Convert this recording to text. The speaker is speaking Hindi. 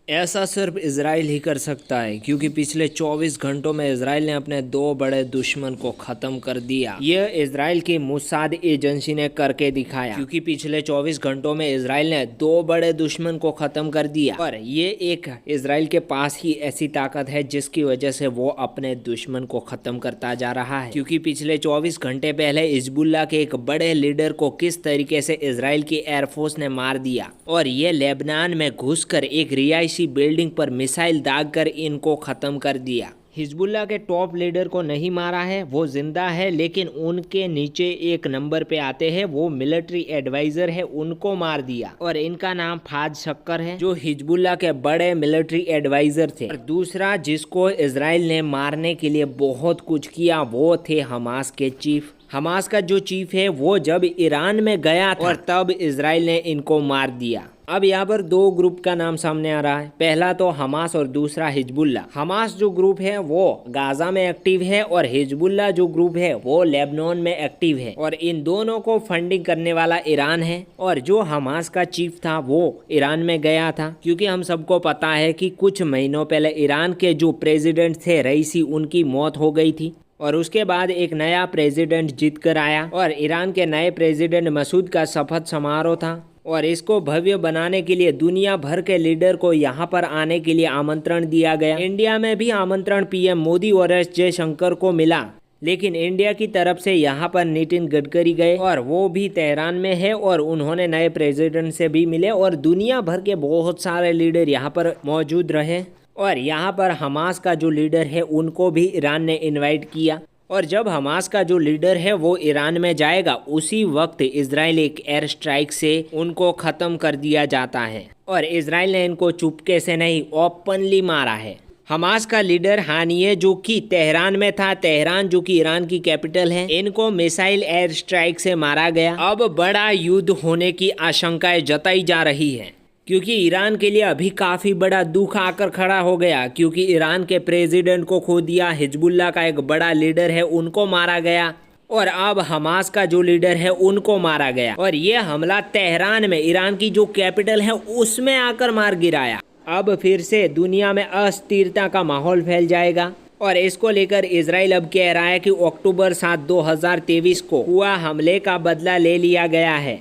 ऐसा सिर्फ इजराइल ही कर सकता है, क्योंकि पिछले 24 घंटों में इजराइल ने अपने दो बड़े दुश्मन को खत्म कर दिया। यह इजराइल की मुसाद एजेंसी ने करके दिखाया, क्योंकि पिछले 24 घंटों में इजराइल ने दो बड़े दुश्मन को खत्म कर दिया। और ये एक इजराइल के पास ही ऐसी ताकत है जिसकी वजह से वो अपने दुश्मन को खत्म करता जा रहा है। क्योंकि पिछले 24 घंटे पहले हिजबुल्लाह के एक बड़े लीडर को किस तरीके से इजराइल की एयरफोर्स ने मार दिया, और ये लेबनान में घुसकर एक रिहायशी बिल्डिंग पर मिसाइल दागकर इनको खत्म कर दिया। हिजबुल्लाह के टॉप लीडर को नहीं मारा है, वो जिंदा है, लेकिन उनके नीचे एक नंबर पे आते हैं, वो मिलिट्री एडवाइजर है, उनको मार दिया। और इनका नाम फाज शक्कर है, जो हिजबुल्लाह के बड़े मिलिट्री एडवाइजर थे। और दूसरा जिसको इजराइल ने मारने के लिए बहुत कुछ किया, वो थे हमास के चीफ। हमास का जो चीफ है वो जब ईरान में गया था, और तब इजराइल ने इनको मार दिया। अब यहाँ पर दो ग्रुप का नाम सामने आ रहा है, पहला तो हमास और दूसरा हिजबुल्लाह। हमास जो ग्रुप है वो गाजा में एक्टिव है, और हिजबुल्लाह जो ग्रुप है वो लेबनान में एक्टिव है, और इन दोनों को फंडिंग करने वाला ईरान है। और जो हमास का चीफ था वो ईरान में गया था, क्योंकि हम सबको पता है कि कुछ महीनों पहले ईरान के जो प्रेसिडेंट थे रईसी, उनकी मौत हो गई थी, और उसके बाद एक नया प्रेसिडेंट जीत कर आया, और ईरान के नए प्रेसिडेंट मसूद का शपथ समारोह था। और इसको भव्य बनाने के लिए दुनिया भर के लीडर को यहाँ पर आने के लिए आमंत्रण दिया गया। इंडिया में भी आमंत्रण पीएम मोदी और एस जयशंकर को मिला, लेकिन इंडिया की तरफ से यहाँ पर नितिन गडकरी गए, और वो भी तेहरान में है, और उन्होंने नए प्रेसिडेंट से भी मिले, और दुनिया भर के बहुत सारे लीडर यहाँ पर मौजूद रहे। और यहाँ पर हमास का जो लीडर है उनको भी ईरान ने इनवाइट किया। और जब हमास का जो लीडर है वो ईरान में जाएगा, उसी वक्त इजराइल एक एयर स्ट्राइक से उनको ख़त्म कर दिया जाता है। और इजराइल ने इनको चुपके से नहीं, ओपनली मारा है। हमास का लीडर हानिये, जो कि तेहरान में था, तेहरान जो कि ईरान की कैपिटल है, इनको मिसाइल एयर स्ट्राइक से मारा गया। अब बड़ा युद्ध होने की आशंकाएं जताई जा रही है, क्योंकि ईरान के लिए अभी काफ़ी बड़ा दुख आकर खड़ा हो गया, क्योंकि ईरान के प्रेसिडेंट को खो दिया, हिजबुल्लाह का एक बड़ा लीडर है उनको मारा गया, और अब हमास का जो लीडर है उनको मारा गया। और ये हमला तेहरान में, ईरान की जो कैपिटल है, उसमें आकर मार गिराया। अब फिर से दुनिया में अस्थिरता का माहौल फैल जाएगा, और इसको लेकर इजराइल अब कह रहा है कि अक्टूबर 7, 2023 को हुआ हमले का बदला ले लिया गया है।